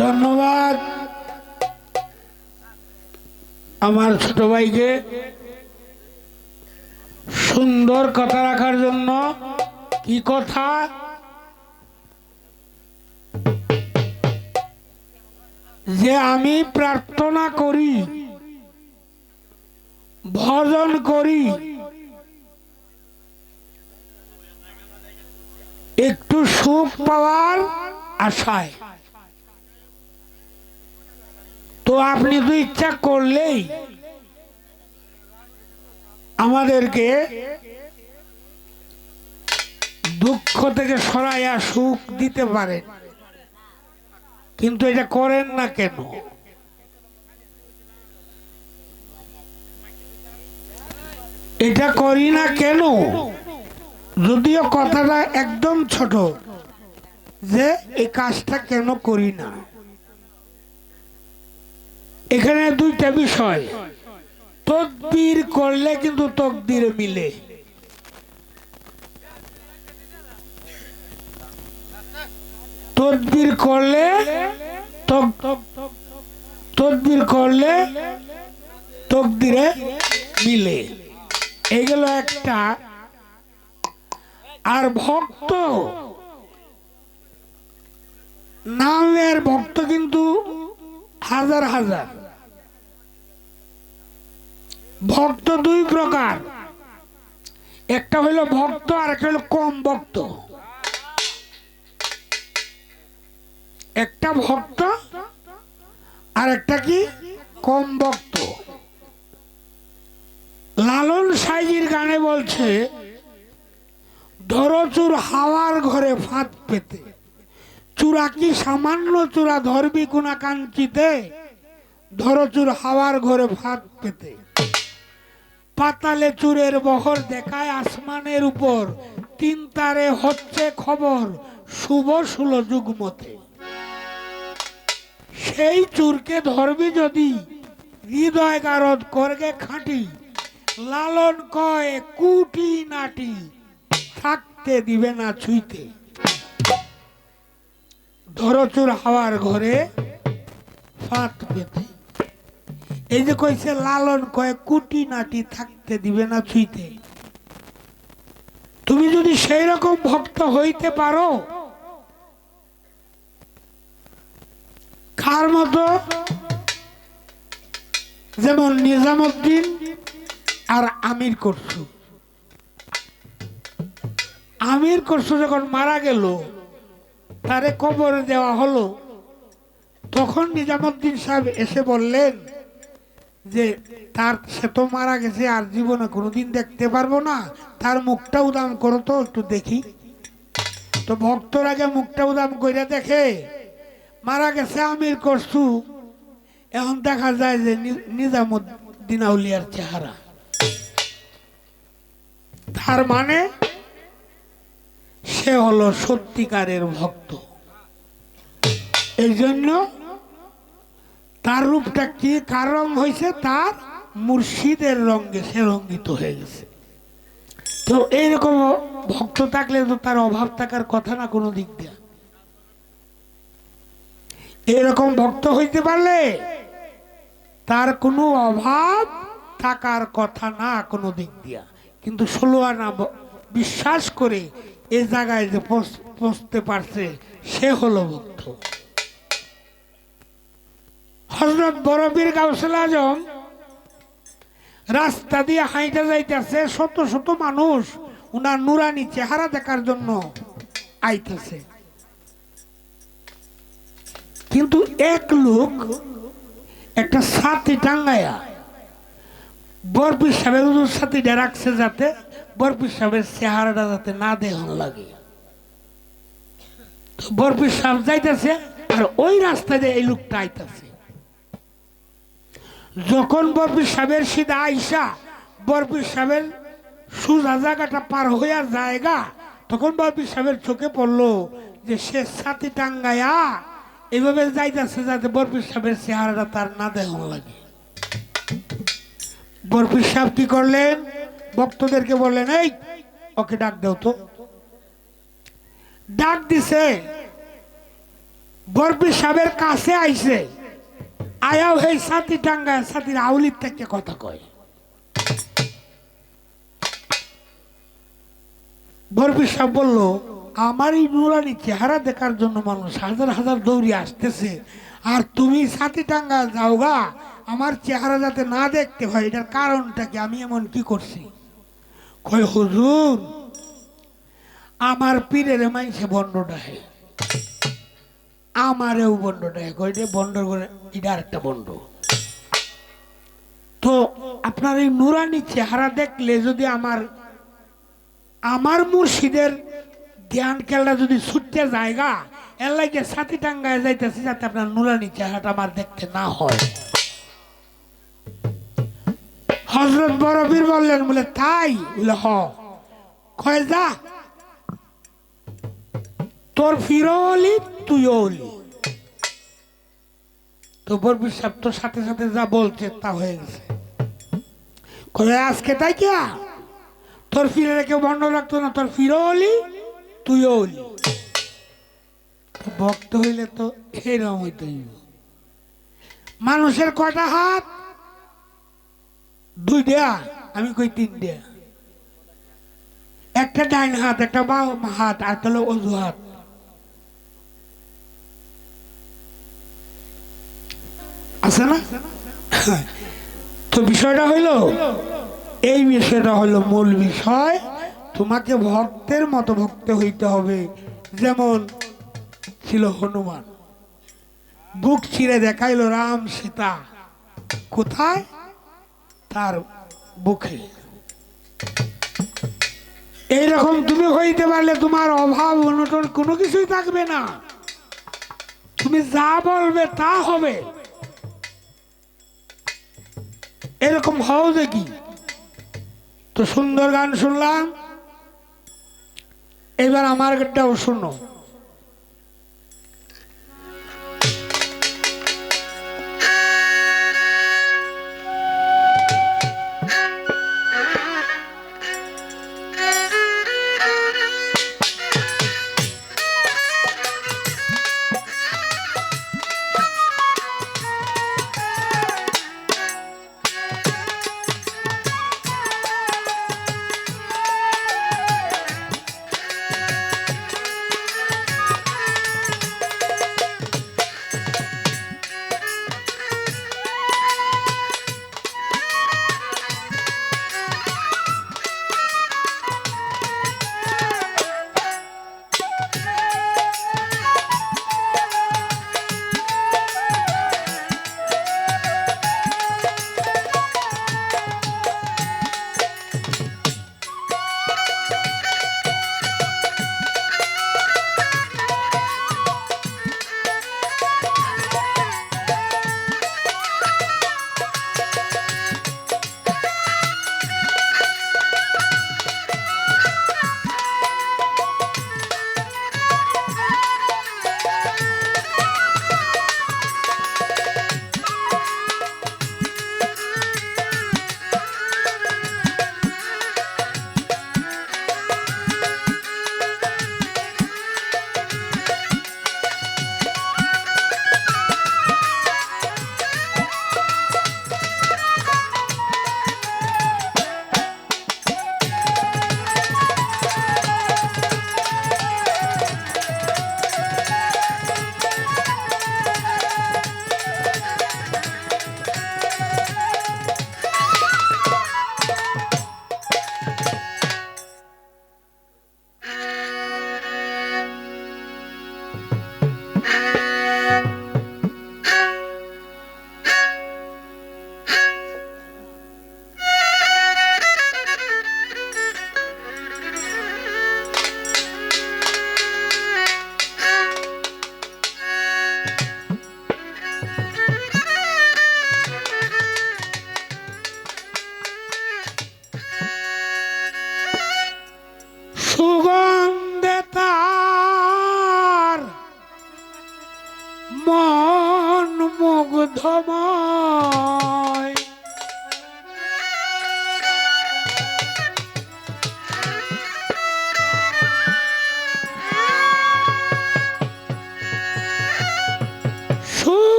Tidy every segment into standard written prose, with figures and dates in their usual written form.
ধন্যবাদ আমার ছোট ভাইকে সুন্দর কথা রাখার জন্য। কি কথা? যে আমি প্রার্থনা করি, ভজন করি, একটু সুখ পাওয়ার আশায়। তো আপনি তো ইচ্ছা করলেই আমাদেরকে দুঃখ থেকে সরাইয়া সুখ দিতে পারেন, কিন্তু এটা করেন না কেন? এটা করি না কেন? যদিও কথাটা একদম ছোট, যে এই কাজটা কেন করি না। এখানে দুইটা বিষয়। তদবির করলে কিন্তু তকদির মিলে। তদবির করলে তকদিরে মিলে, এগুলো একটা। আর ভক্ত, নামের ভক্ত কিন্তু হাজার হাজার। ভক্ত দুই প্রকার, একটা হইলো ভক্ত আর একটা হইলো কম ভক্ত। একটা ভক্ত আর একটা কি কম ভক্ত। লালন সাইজির গানে বলছে, ধরচুর হাওয়ার ঘরে ফাঁদ পেতে, চূড়া কি সামান্য চূড়া ধরবি কোনা কাঞ্চিতে, ধরচুর হাওয়ার ঘরে ফাঁদ পেতে। পাতালে চুরের বহর দেখায় আসমানের উপর, তিন তারে হচ্ছে খবর শুভ ষোলো যুগমতে। সেই চুরকে ধরবি যদি হৃদয় গারদ করগে খাঁটি, লালন কয় কুটি নাটি থাকতে দিবে না ছুঁইতে। ধরচুর হাওয়ার ঘরে ফাঁদ পেতে, এই যে কইছে লালন কয় কুটি নাটি থাকতে দিবে না ছুঁইতে। তুমি যদি সেই রকম ভক্ত হইতে পারো, কার মতো? যেমন নিজামুদ্দিন আর আমির করছু। আমির করছু যখন মারা গেল, তারে কবর দেওয়া হলো, তখন নিজামুদ্দিন সাহেব এসে বললেন যে সে তো মারা গেছে, আর জীবনে কোনোদিন দেখতে পারবো না, তার মুখটা উদাম করো তো একটু দেখি। তো ভক্তর আগে মুখটা উদাম করে দেখে, মারা গেছে আমির করছু, এখন দেখা যায় যে নিজামুদ্দিন আউলিয়ার চেহারা। তার মানে সে হলো সত্যিকারের ভক্ত। এই জন্য তার রূপটা কি কার রং হয়েছে? তার মুর্শিদের রঙে সে রঙ্গিত হয়ে গেছে। তো এইরকম ভক্ত থাকলে তো তার অভাব থাকার কথা না কোনো দিক দিয়ে। এরকম ভক্ত হইতে পারলে তার কোনো অভাব থাকার কথা না কোনো দিক দিয়া। কিন্তু 16 আনা বিশ্বাস করে এ জায়গায় যে পৌঁছতে পারছে, সে হলো ভক্ত। হযরত বড় পীর গাউসুল আজম রাস্তা দিয়ে হাইটা যাইতেছে, শত শত মানুষ উনার নুরানি চেহারা দেখার জন্য আইতেছে। কিন্তু এক লোক একটা ছাতি টাঙ্গায়া বরপীর সাহেবের ছাতিটা রাখছে, যাতে বরপীর সাহেবের চেহারাটা যাতে না দেখান লাগে। বরপীর সাহেব যাইতেছে, আর ওই রাস্তা দিয়ে এই লোকটা আইতেছে। যখন বরপীর সাহেবের সিধা আইসা বরপীর সাহেবের সোজা জায়গাটা পার হইয়া জায়গা, তখন বরপীর সাহেবের চোখে পড়লো যে সে ছাতি টাঙ্গায়া এইভাবে যাইতেছে যাতে বরপীর সাহেবের চেহারাটা তার না দেখান লাগে। বরপীর সাহেব কি করলেন? ভক্তদেরকে বললেন, এই ওকে ডাক দাও তো। ডাক দিছে। বরপি সাহেবের কাছে আইছে, আয়াও এই ছাতি টাঙ্গায় ছাতির আউলির থেকে কথা কয়। বরপি সাহেব বলল, আমার এই নুরানি চেহারা দেখার জন্য মানুষ হাজার হাজার দৌড়ি আসতেছে, আর তুমি ছাতি টাঙ্গা যাও গা আমার চেহারা যাতে না দেখতে হয়, এটার কারণটা কি? আমি এমন কি করছি? কয় হুজুর, আমার পীরের মাইসে বন্ড ডাহে, আমারেও বন্ড ডাহে। কয় যে বন্ড করে এটা আরেকটা বন্ড। তো আপনার এই নুরানি চেহারা দেখলে যদি আমার মুর্শিদের ধ্যান খেলা যদি ছুটতে জায়গা এর লাগে ছাতি টাঙ্গায় যাইতেছি, যাতে আপনার নুরানি চেহারাটা আমার দেখতে না হয়। হযরত বড়পীর বললেন, বলে তাই? বলে হ। কয় যা, তোর ফিরো অলি তুইও অলি। তো বরপীর সাহেব তো সাথে সাথে যা বলছে তা হয়ে গেছে। কয় আজকে তাই কি তোর ফিরে কেউ বন্ধ রাখতো না, তোর ফিরো অলি তুইও অলি। ভক্ত হইলে তো এরকম হইতে হইব। মানুষের কটা হাত? দুইটা, আমি কই তিনটা। একটা ডাইন হাত, একটা বাম হাত, আর হলো অজু হাত। আছে না? তো বিষয়টা হইল, এই বিষয়টা হলো মূল বিষয়। তোমাকে ভক্তের মতো ভক্ত হইতে হবে। যেমন ছিল হনুমান, বুক ছিঁড়ে দেখাইলো রাম সীতা, কোথায়? তার বুকে। এইরকম তুমি হইতে পারলে তোমার অভাব অনটন কোনো কিছুই থাকবে না। তুমি যা বলবে তা হবে। এরকম হও দেখি। তো সুন্দর গান শুনলাম, এবার আমার গানটাও শোনো। সুগন্ধে তার মন মুগ্ধময়,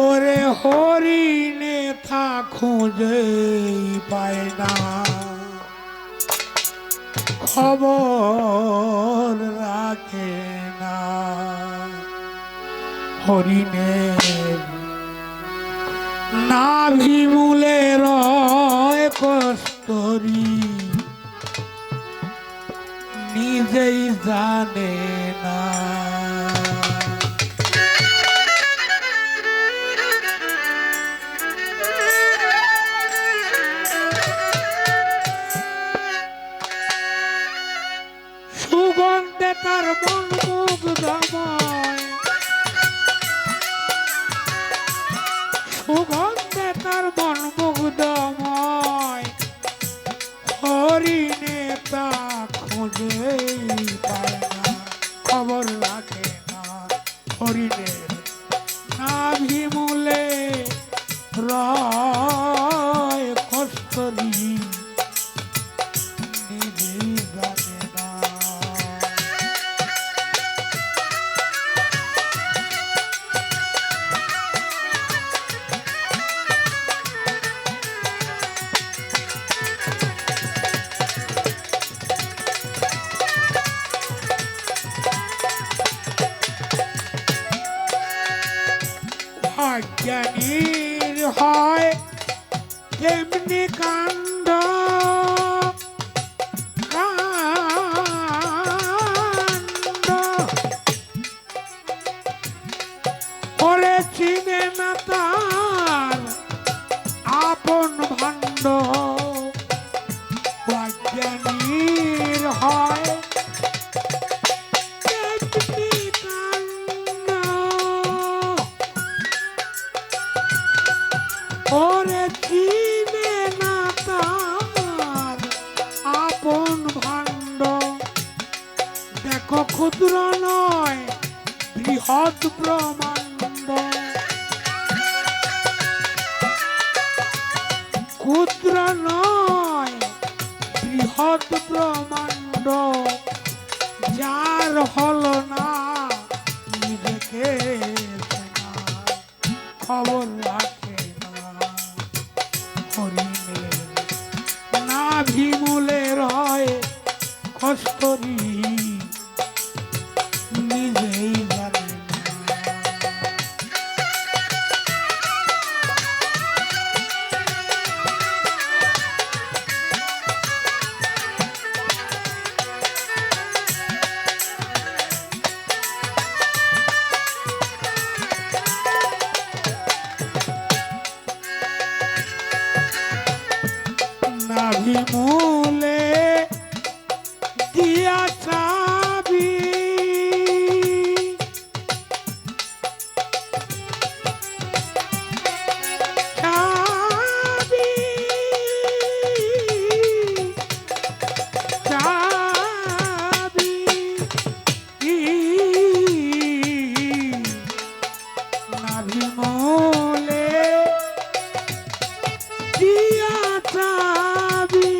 ওরে হরিণে তা খুঁজেই পায় না, খবর রাখে না। হরিণের নাভিমূলে রয় কস্তরী, নিজেই জানে না। সুগন্ধে তার মন মুগ্ধময়, সুগন্ধে তার মন মুগ্ধময়, হরিণে তা খুঁজেই পায় না, খবর রাখে না। হরিণের নাভিমূলে রয় কস্তরী, নিজেই জানে না। অজ্ঞানীর হয় তেমনি কাণ্ড, কাণ্ড ওরে চিনে না তার আপন ভাণ্ড। অজ্ঞানীর হয় তেমনি কাণ্ড, ওরে চিনে না তার আপন ভাণ্ড। দেখো ক্ষুদ্র নয় বৃহৎ ব্রহ্মাণ্ড, ক্ষুদ্র নয় বৃহৎ ব্রহ্মাণ্ড, যার হলো না নিজেকে চেনা, খবর রাখে নাভিমূলে রয় কস্তরী, নিজেই জানে না। নাভিমূলে দিয়া চাবি, চাবি, চাবি, নাভিমূলে দিয়া চাবি,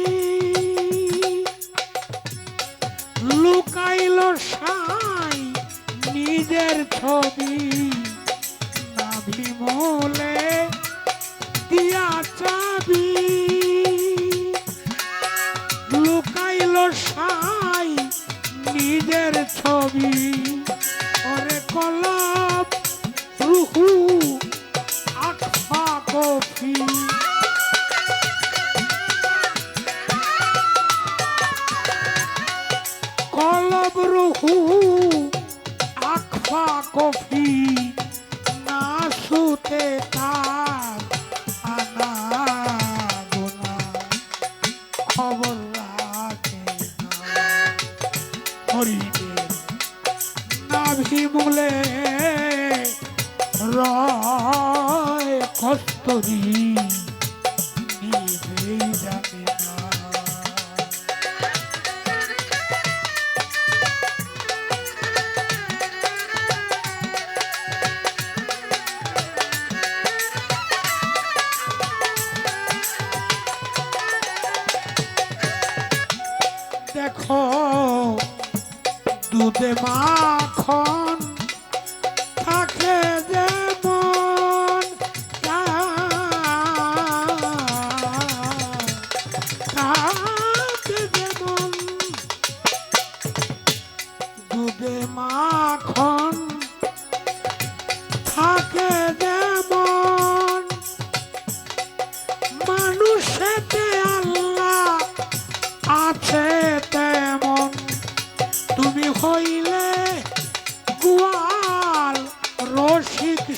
লুকাইল সাই নিজের ছবি। নাভিমূলে দিয়া চাবি, লুকাইল সাই নিজের ছবি। ওরে কলব রুহু আকফা কফি, কলব রুহু আকফা কফি, না সুতে তার আনা গোনা, খবর রাখে না। হরিণের নাভিমূলে রয় কস্তরী, নিজেই জানে না। দেখো দুধে মাখন থাকে যেমন,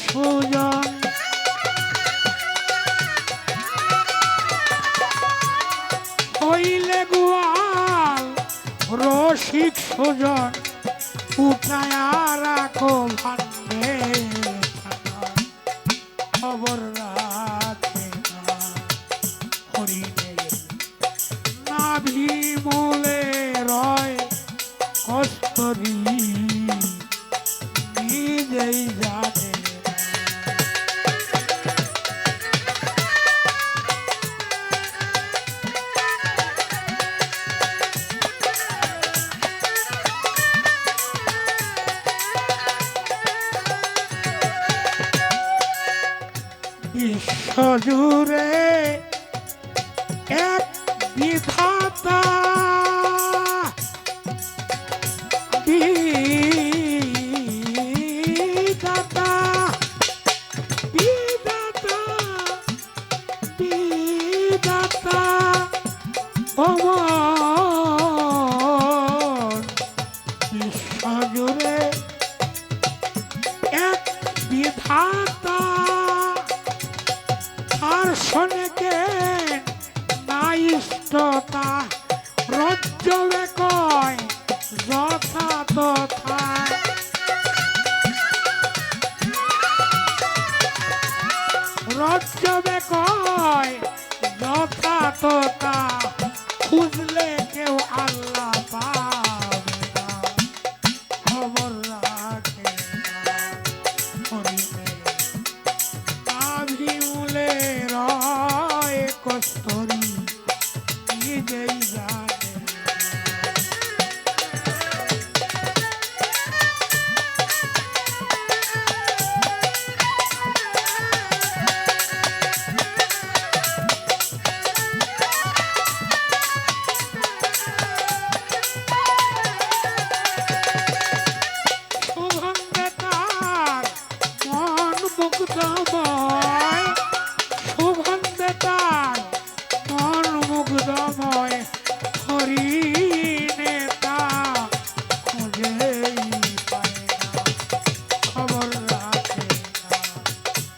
সুজন হইলে গোয়াল রসিক সুজন উঠায়া রাখো ভান্ডে খবর রাখে না হরিণের নাভি মূলে রয় কস্তরী নিজেই জানে বিশ্বজুড়ে এক বিধাতা বিধাতা বিধাতা বিধাতা অমর বিশ্বজুড়ে এক বিধাতা আর শোনেকে নাইষ্টতা রজ্জলে কয় যথা তথা রজ্জলে কয় যথা তথা খুঁজলে কেউ আল্লাহ পাবে না খবর রাখে না হরিণের নাভি মূলে রয় কস্তরী নিজেই জানে সুগন্ধে তার মন মুগ্ধময় সুগন্ধে তার মন মুগ্ধময় হরিণে তা খুঁজেই পায় না খবর রাখে না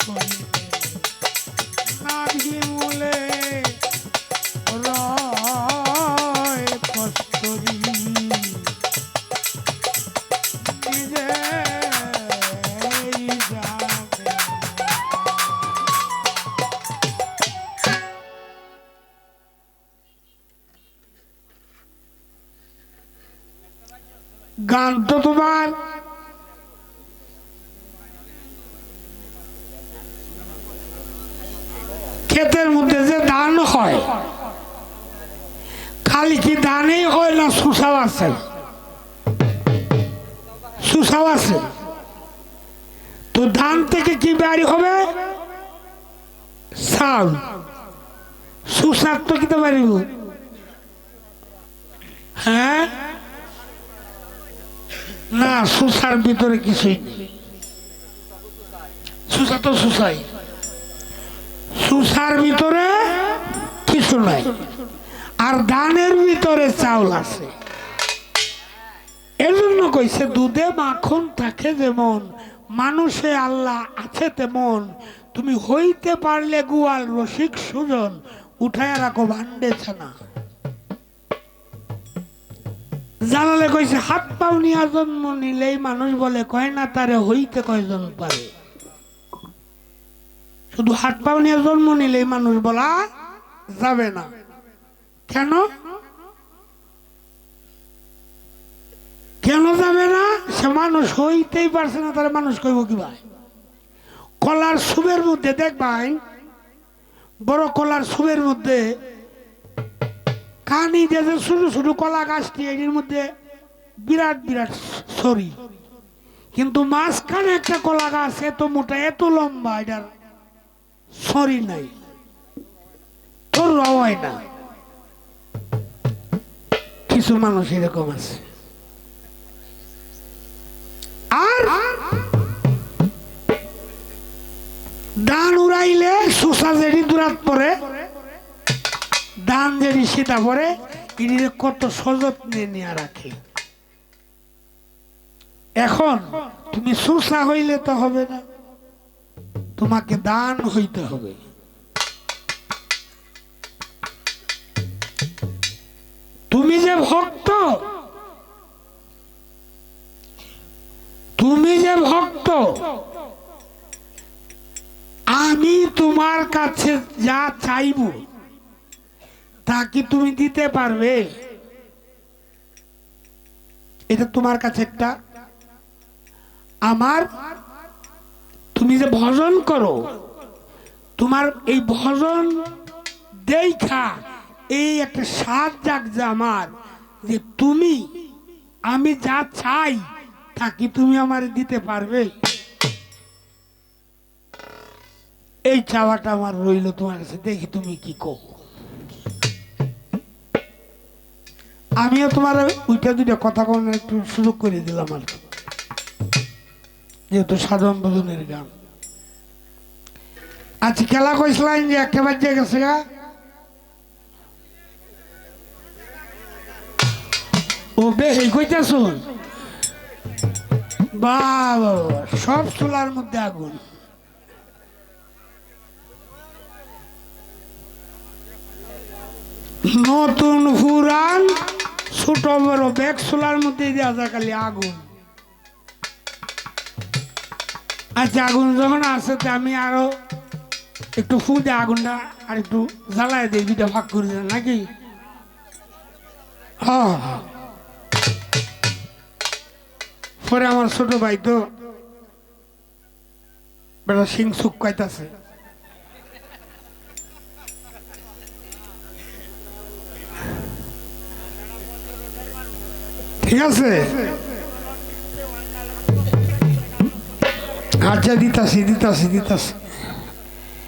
হরিণে নাভি মূলে রয় কস্তরী নিজেই জানে গান তো তোমার ক্ষেতের মধ্যে যে ধান হয় খালি কি ধানেই হয় না সুসাও আছে সুসাও আছে তো ধান থেকে কি বাড়ি হবে চাল সুসার তো কিতে পারিব হ্যাঁ না সুসার ভিতরে কিছুই নেই সুসা তো সুসাই সুসার ভিতরে কিছু নাই আর ধানের ভিতরে চাউল আছে এজন্য কইছে দুধে মাখন থাকে যেমন মানুষে আল্লাহ আছে তেমন তুমি হইতে পারলে গোয়াল রসিক সুজন উঠায় রাখো ভান্ডে ছানা জানালে কইছে হাত পাও নিয়া জন্ম নিলেই মানুষ বলে কয় না তারে হইতে কয়জন পারে শুধু হাত পাও নিয়ে জন্ম নিলেই মানুষ বলা যাবে না কেন কেন যাবে না সে মানুষ হইতেই পারছে না তার মানুষ কইব কি ভাই কলার সুবের মধ্যে দেখবাই বড় কলার সুবের মধ্যে কানি যে ছোট ছোট কলা গাছটি এর মধ্যে বিরাট বিরাট সরি কিন্তু মাঝখানে একটা কলা গাছ এত মোটা এত লম্বা এটার সরি নাই তোর হয় না কিছু মানুষ এরকম আছে আর ধান উড়াইলে সুসা যেটি দূরাত পরে ধান যেটি সীতা পরে এটি কত সযত্নে নিয়ে রাখে এখন তুমি সুসা হইলে তো হবে না তোমাকে দান হইতে হবে। তুমি যে ভক্ত, তুমি যে ভক্ত, আমি তোমার কাছে যা চাইব তা কি তুমি দিতে পারবে? এটা তোমার কাছে একটা আমার, তুমি যে ভজন করো, তোমার এই ভজন দেখা এই একটা স্বাদ জাগছে আমার, যে তুমি, আমি যা চাই তা কি তুমি আমার দিতে পারবে? এই চাওয়াটা আমার রইল তোমার কাছে, দেখি তুমি কি কো। আমিও তোমার ওইটা দুইটা কথা কোন একটু সুযোগ করে দিলাম আর কি, যেহেতু সাধন ভজনের গান। আচ্ছা, খেলা কইছিলাম যে একটা বাজে গেছে গা, ও বেহি কইতেছ, বাবা সব চুলার মধ্যে আগুন। নতুন পুরান ছোট বড় ব্যাগ চুলার মধ্যে দেওয়া যায় খালি আগুন। আচ্ছা, আগুন যখন আছে আমি আরো একটু ফু দিয়ে আগুনটা আর একটু জ্বালায় দিই, দুইটা ভাগ করে দেয় নাকি? হ্যাঁ, পরে আমার ছোট ভাই তো বেটা সিং সুখ কইতাছে, ঠিক আছে? আচ্ছা, দিতাছি দিতাছি দিতাছি।